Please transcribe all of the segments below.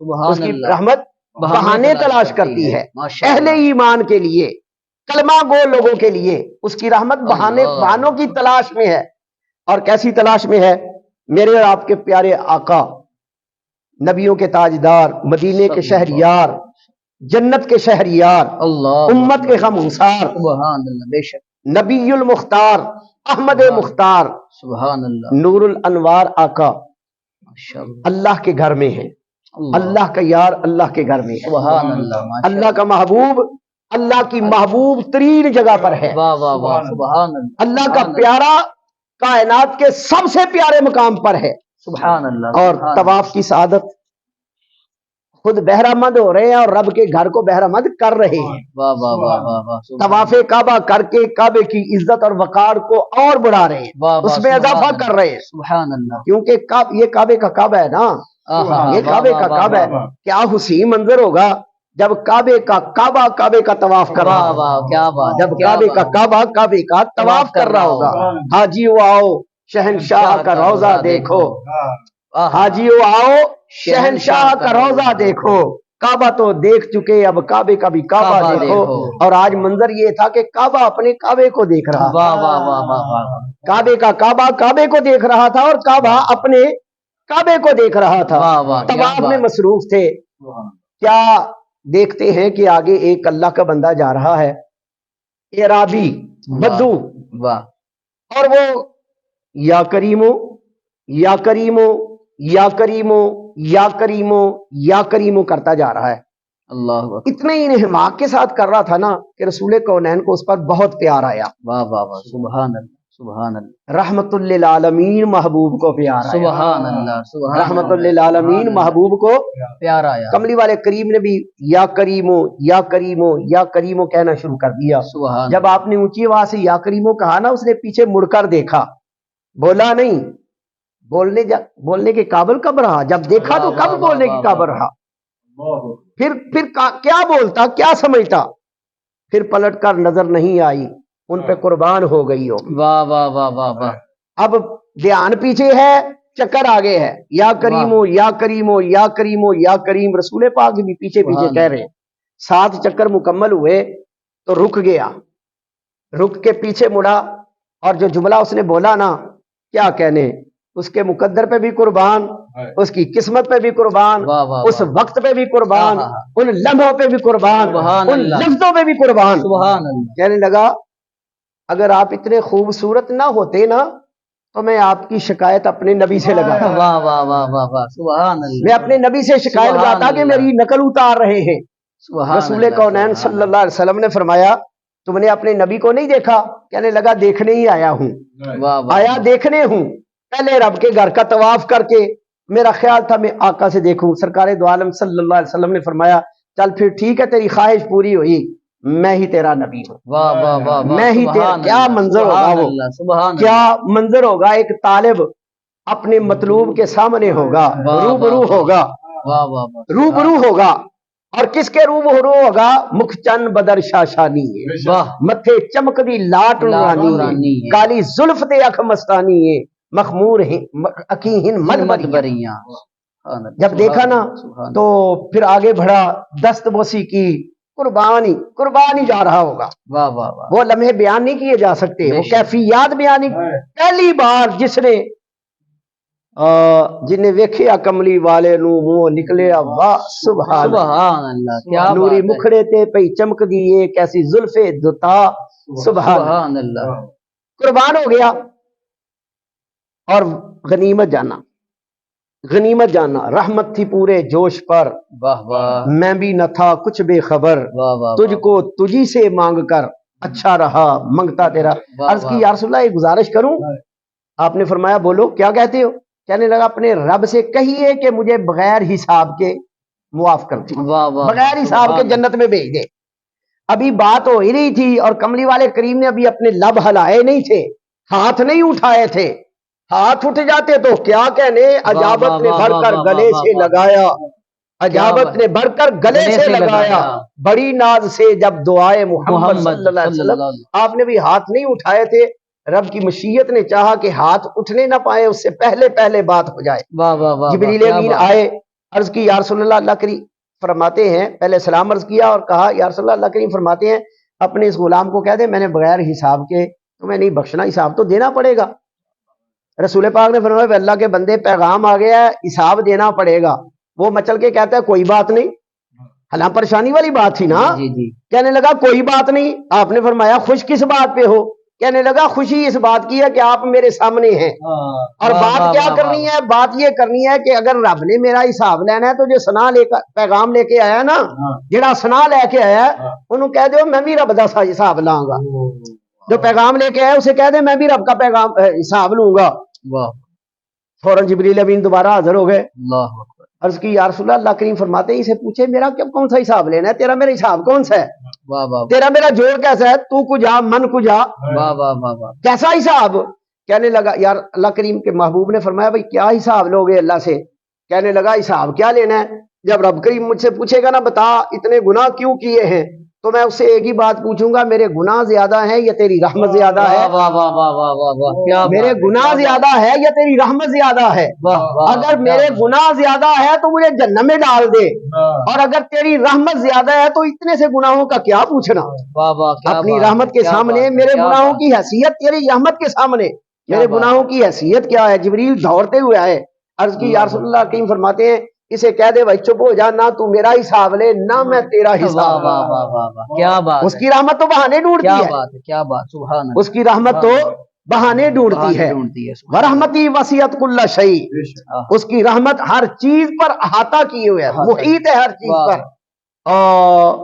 اس کی رحمت بہانے تلاش کرتی ہے. اہل ایمان کے لیے، کلمہ گو لوگوں کے لیے اس کی رحمت بہانوں کی تلاش میں ہے. اور کیسی تلاش میں ہے؟ میرے اور آپ کے پیارے آقا، نبیوں کے تاجدار، مدینے کے شہریار، جنت کے شہریار، امت کے غمگسار، نبی المختار، احمد مختار، نور الانوار آقا اللہ کے گھر میں ہے. اللہ کا یار اللہ کے گھر میں ہے. اللہ کا محبوب اللہ کی محبوب ترین جگہ پر ہے. اللہ کا پیارا کائنات کے سب سے پیارے مقام پر ہے. سبحان اللہ. اور طواف کی سعادت خود بہرہ مند ہو رہے ہیں اور رب کے گھر کو بہرہ مند کر رہے ہیں. طواف کعبہ کر کے کعبے کی عزت اور وقار کو اور بڑھا رہے ہیں، اس میں اضافہ کر رہے ہیں. سبحان اللہ. کیونکہ یہ کعبے کا کعبہ ہے نا، یہ کعبے کا کعبہ ہے. کیا حسین منظر ہوگا جب کعبے کا کعبہ کعبے کا طواف کر رہا ہوگا، جب کعبے کا کعبہ کعبے کا طواف کر رہا ہوگا. حاجیو آؤ شہنشاہ کا روضہ دیکھو، حاجیو آؤ شہنشاہ کا روضہ دیکھو. کعبہ تو دیکھ چکے، اب کعبے کا بھی کعبہ دیکھو. اور آج منظر یہ تھا کہ کعبہ اپنے کعبے کو دیکھ رہا تھا. کعبے کا کعبہ کعبے کو دیکھ رہا تھا اور کعبہ اپنے کعبے کو دیکھ رہا تھا. طواف میں مصروف تھے. کیا دیکھتے ہیں کہ آگے ایک اللہ کا بندہ جا رہا ہے، اعرابی بدو، اور وہ یا کریمو یا کریمو یا کریمو یا کریمو یا کریمو کرتا جا رہا ہے. اللہ اتنے ہی انہماک کے ساتھ کر رہا تھا نا کہ رسول کونین کو اس پر بہت پیار آیا. واہ واہ واہ. سبحان اللہ. سبحان اللہ. رحمت للعالمین محبوب کو پیار آیا. سبحان اللہ. سبحان رحمت للعالمین محبوب کو پیار آیا. کملی والے کریم نے بھی یا کریمو یا کریمو یا کریمو کہنا شروع کر دیا. سبحان. جب آپ نے اونچی آواز سے یا کریمو کہا نا، اس نے پیچھے مڑ کر دیکھا، بولا نہیں. بولنے کے قابل کب رہا؟ جب دیکھا تو کب بولنے کے قابل رہا؟ پھر کیا بولتا، کیا سمجھتا؟ پھر پلٹ کر نظر نہیں آئی، ان پہ قربان ہو گئی ہو. واہ واہ واہ واہ واہ. اب دھیان پیچھے ہے، چکر آگے ہے. یا کریمو یا کریمو یا کریمو یا کریم. رسول پاک بھی پیچھے پیچھے کہہ رہے ہیں. 7 چکر مکمل ہوئے تو رک گیا، رک کے پیچھے مڑا، اور جو جملہ اس نے بولا نا، کیا کہنے، اس کے مقدر پہ بھی قربان، اس کی قسمت پہ بھی قربان، اس وقت پہ بھی قربان، ان لمحوں پہ بھی قربان، ان لفظوں پہ بھی قربان. کہنے لگا اگر آپ اتنے خوبصورت نہ ہوتے نا تو میں آپ کی شکایت اپنے نبی سے لگاتا. واہ واہ واہ واہ واہ. سبحان اللہ. میں اپنے نبی سے شکایت لگاتا کہ میری نقل اتار رہے ہیں. رسول کونین صلی اللہ علیہ وسلم نے فرمایا تم نے اپنے نبی کو نہیں دیکھا؟ کہنے لگا دیکھنے ہی آیا ہوں. آیا دیکھنے ہوں. پہلے رب کے گھر کا طواف کر کے میرا خیال تھا میں آقا سے دیکھوں. سرکار دو عالم صلی اللہ علیہ وسلم نے فرمایا چل پھر ٹھیک ہے، تیری خواہش پوری ہوئی، میں ہی تیرا نبی ہوں. واہ واہ واہ. میں ہی تیرا. کیا منظر ہوگا وہ، کیا منظر ہوگا. ایک طالب اپنے مطلوب کے سامنے ہوگا، روبرو ہوگا، روبرو ہوگا. اور کس کے روبرو ہوگا؟ مکھ چند بدر شاشانی ہے، متھے چمک دی لاٹ نورانی، کالی زلف تے اکھ مستانی ہے، مخمور اکیہن مد بریاں. جب دیکھا نا تو پھر آگے بڑھا، دست بوسی کی، قربانی جا رہا ہوگا. وہ لمحے بیان نہیں کیے جا سکتے، وہ کیفیات بیان نہیں. پہلی بار جس نے جنہیں ویکھیا کملی والے نو منہ نکلے واہ سبحان اللہ. نوری مکھڑے تے پئی چمک دیئے کیسی زلفے دتا. سبحان اللہ. قربان ہو گیا. اور غنیمت جانا، غنیمت جانا. رحمت تھی پورے جوش پر، میں بھی نہ تھا کچھ بے خبر، تجھ کو تجھی سے مانگ کر اچھا رہا منگتا تیرا. عرض کی یا رسول اللہ ایک گزارش کروں؟ آپ نے فرمایا بولو کیا کہتے ہو؟ کہنے لگا اپنے رب سے کہیے کہ مجھے بغیر حساب کے معاف کر دے، بغیر حساب کے جنت میں بھیج دے. ابھی بات ہو ہی رہی تھی اور کملی والے کریم نے ابھی اپنے لب ہلائے نہیں تھے، ہاتھ نہیں اٹھائے تھے. ہاتھ اٹھ جاتے تو کیا کہنے، اجابت نے بھر کر گلے سے لگایا، اجابت نے بھر کر گلے سے لگایا، بڑی ناز سے جب دعائے محمد صلی اللہ علیہ وسلم. آپ نے بھی ہاتھ نہیں اٹھائے تھے. رب کی مشیت نے چاہا کہ ہاتھ اٹھنے نہ پائے، اس سے پہلے بات ہو جائے. جبریل امین آئے عرض کی یا رسول اللہ، اللہ کریم فرماتے ہیں، پہلے سلام عرض کیا اور کہا یا رسول اللہ، اللہ کریم فرماتے ہیں اپنے اس غلام کو کہہ دے میں نے بغیر حساب کے تمہیں نہیں بخشنا، حساب تو دینا پڑے گا۔ رسول پاک نے فرمایا اللہ کے بندے پیغام آ گیا ہے، حساب دینا پڑے گا۔ وہ مچل کے کہتا ہے کوئی بات نہیں، حالانکہ پریشانی والی بات تھی نا۔ جی جی کہنے لگا کوئی بات نہیں۔ آپ نے فرمایا خوش کس بات پہ ہو؟ کہنے لگا خوشی اس بات کی ہے کہ آپ میرے سامنے ہیں، اور بات کیا کرنی ہے؟ بات یہ کرنی ہے کہ اگر رب نے میرا حساب لینا ہے تو جو سنا لے کر پیغام لے کے آیا نا، جڑا سنا لے کے آیا انہوں کہہ دو میں بھی رب دا حساب لاں گا۔ جو پیغام لے کے آیا اسے کہہ دے میں بھی رب کا پیغام حساب لوں گا۔ فوراً جبریل امین دوبارہ حاضر ہو گئے۔ عرض کی یا رسول اللہ، اللہ کریم فرماتے ہیں اسے پوچھے میرا کون سا حساب لینا ہے؟ تیرا میرا حساب کون سا ہے؟ تیرا میرا جوڑ کیسا ہے؟ تو کجا من کجا، کیسا حساب؟ کہنے لگا یار اللہ کریم کے محبوب نے فرمایا بھائی کیا حساب لوگے اللہ سے؟ کہنے لگا حساب کیا لینا ہے؟ جب رب کریم مجھ سے پوچھے گا نا بتا اتنے گناہ کیوں کیے ہیں، تو میں اس سے ایک ہی بات پوچھوں گا میرے گناہ زیادہ ہیں یا تیری رحمت زیادہ ہے؟ میرے گناہ زیادہ ہے یا تیری رحمت زیادہ ہے؟ اگر میرے گناہ زیادہ ہے تو مجھے جہنم میں ڈال دے، اور اگر تیری رحمت زیادہ ہے تو اتنے سے گناہوں کا کیا پوچھنا؟ اپنی رحمت کے سامنے میرے گناہوں کی حیثیت تیری رحمت کے سامنے میرے گناہوں کی حیثیت کیا ہے؟ جبریل دوڑتے ہوئے آئے۔ عرض کی یا رسول اللہ کریم فرماتے ہیں اسے کہہ دے بھائی چپ ہو جا، نہ تو میرا حساب لے نہ میں تیرا حساب۔ کیا بات، اس کی رحمت تو بہانے ڈھونڈتی ہے، کیا بات، سبحان اللہ، اس کی رحمت تو بہانے ڈھونڈتی ہے۔ ورحمتی وسعت کل شیء، اس کی رحمت ہر چیز پر احاطہ کیے ہوئے ہے، محیط ہے ہر چیز پر۔ اور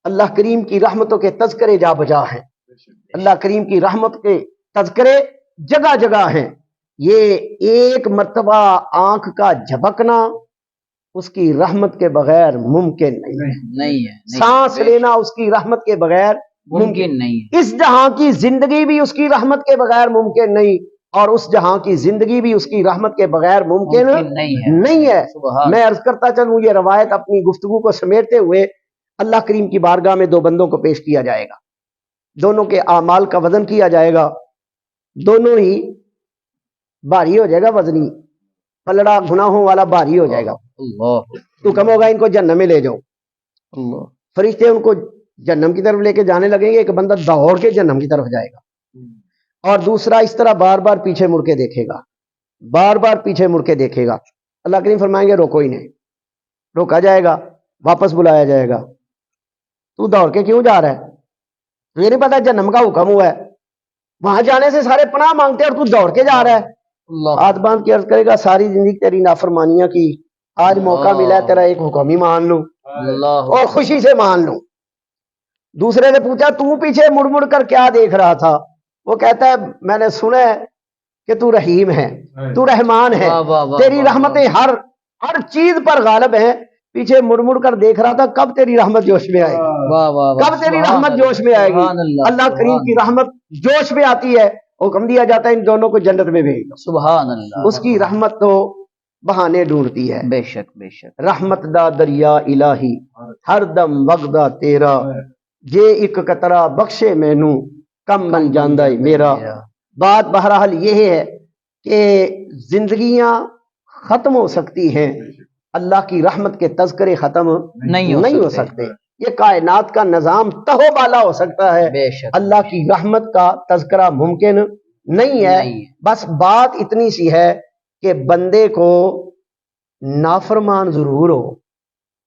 اللہ کریم کی رحمتوں کے تذکرے جا بجا ہیں، اللہ کریم کی رحمت کے تذکرے جگہ جگہ ہیں۔ یہ ایک مرتبہ آنکھ کا جھپکنا اس کی رحمت کے بغیر ممکن نہیں ہے، سانس لینا اس کی رحمت کے بغیر ممکن نہیں ہے، اس جہاں کی زندگی بھی اس کی رحمت کے بغیر ممکن نہیں، اور اس جہاں کی زندگی بھی اس کی رحمت کے بغیر ممکن نہیں ہے۔ میں عرض کرتا چلوں یہ روایت اپنی گفتگو کو سمیٹتے ہوئے اللہ کریم کی بارگاہ میں دو بندوں کو پیش کیا جائے گا، دونوں کے اعمال کا وزن کیا جائے گا، دونوں ہی بھاری ہو جائے گا، وزنی پلڑا گناہوں والا بھاری ہو جائے گا۔ تو کم ہوگا ان کو جہنم میں لے جاؤ، فرشتے ان کو جہنم کی طرف لے کے جانے لگیں گے، ایک بندہ دوڑ کے جہنم کی طرف جائے گا اور دوسرا اس طرح بار بار پیچھے مڑ کے دیکھے گا، بار بار پیچھے مڑ کے دیکھے گا۔ اللہ کریم فرمائیں گے روکو ہی نہیں، روکا جائے گا، واپس بلایا جائے گا، تو دوڑ کے کیوں جا رہا ہے؟ تجھے نہیں پتا جہنم کا حکم ہوا ہے، وہاں جانے سے سارے پناہ مانگتے ہیں اور تو دوڑ کے جا رہا ہے۔ ہاتھ باندھ کے عرض کرے گا ساری زندگی تیری نافرمانیاں کی، آج موقع ملا ہے تیرا ایک حکم ہی مان لوں اور خوشی سے مان لوں۔ دوسرے نے پوچھا تو پیچھے مڑ مڑ کر کیا دیکھ رہا تھا؟ وہ کہتا ہے میں نے سنا ہے کہ تو رحیم ہے، تو رحمان ہے، تیری رحمتیں ہر چیز پر غالب ہیں، پیچھے مڑ مڑ کر دیکھ رہا تھا کب تیری رحمت جوش میں آئے گی، کب تیری رحمت جوش میں آئے گی۔ اللہ کریم کی رحمت جوش میں آتی ہے، حکم دیا جاتا ہے ان دونوں کو جنت میں بھیج دو۔ سبحان اللہ، اس کی رحمت تو بہانے ڈھونڈتی ہے۔ بے شک بے شک، رحمت دا دریا الہی ہر دم وگدا تیرا، جے ایک قطرہ بخشے مینوں کم بن جاندہ ہے میرا۔ بات بہرحال یہ ہے کہ زندگیاں ختم ہو سکتی ہیں، اللہ کی رحمت کے تذکرے ختم نہیں ہو سکتے۔ یہ کائنات کا نظام تہو بالا ہو سکتا ہے، اللہ کی رحمت کا تذکرہ ممکن نہیں ہے۔ بس بات اتنی سی ہے کہ بندے کو نافرمان ضرور ہو،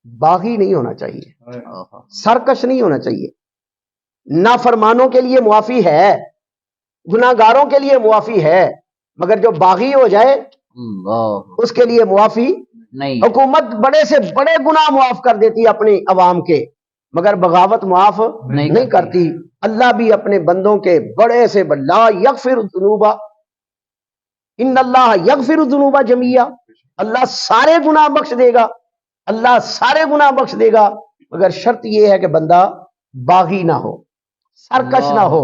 باغی نہیں ہونا چاہیے، سرکش نہیں ہونا چاہیے۔ نافرمانوں کے لیے معافی ہے، گناہ گاروں کے لیے معافی ہے، مگر جو باغی ہو جائے اس کے لیے معافی نہیں۔ حکومت بڑے سے بڑے گناہ معاف کر دیتی ہے اپنے عوام کے، مگر بغاوت معاف نہیں کرتی۔ اللہ بھی اپنے بندوں کے بڑے سے لا یغفر الذنوب ان اللہ یغفر الذنوب جميعا، اللہ سارے گناہ بخش دے گا، اللہ سارے گناہ بخش دے گا، مگر شرط یہ ہے کہ بندہ باغی نہ ہو، سرکش نہ ہو،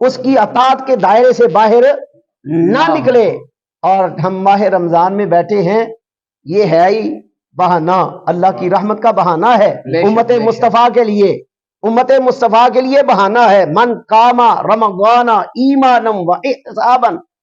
اس کی اطاعت کے دائرے سے باہر نہ نکلے۔ اور ہم ماہ رمضان میں بیٹھے ہیں، یہ ہے ہی بہانہ، اللہ کی رحمت کا بہانہ ہے امت مصطفیٰ کے لیے، امت مصطفیٰ کے لیے بہانہ ہے۔ من قام رمضان ایمانا و احتسابا